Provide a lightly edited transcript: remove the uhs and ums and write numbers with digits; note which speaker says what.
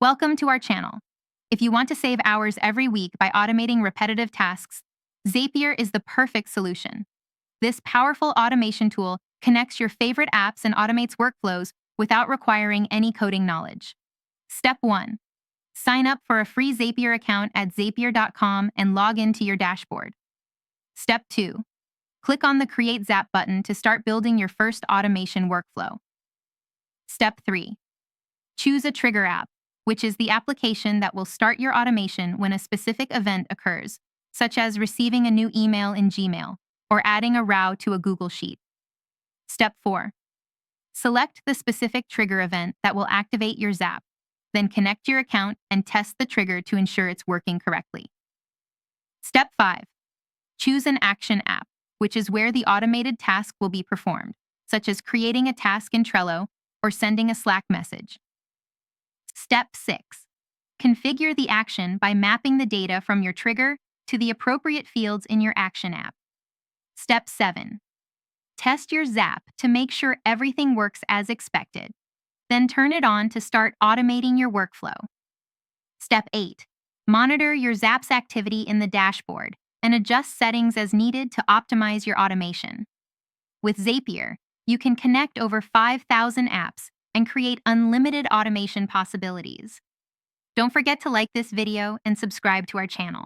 Speaker 1: Welcome to our channel. If you want to save hours every week by automating repetitive tasks, Zapier is the perfect solution. This powerful automation tool connects your favorite apps and automates workflows without requiring any coding knowledge. Step 1. Sign up for a free Zapier account at zapier.com and log into your dashboard. Step 2. Click on the Create Zap button to start building your first automation workflow. Step 3. Choose a trigger app, which is the application that will start your automation when a specific event occurs, such as receiving a new email in Gmail or adding a row to a Google Sheet. Step 4. Select the specific trigger event that will activate your Zap, then connect your account and test the trigger to ensure it's working correctly. Step 5. Choose an action app, which is where the automated task will be performed, such as creating a task in Trello or sending a Slack message. Step 6. Configure the action by mapping the data from your trigger to the appropriate fields in your action app. Step 7. Test your Zap to make sure everything works as expected. Then turn it on to start automating your workflow. Step 8. Monitor your Zap's activity in the dashboard and adjust settings as needed to optimize your automation. With Zapier, you can connect over 5,000 apps and create unlimited automation possibilities. Don't forget to like this video and subscribe to our channel.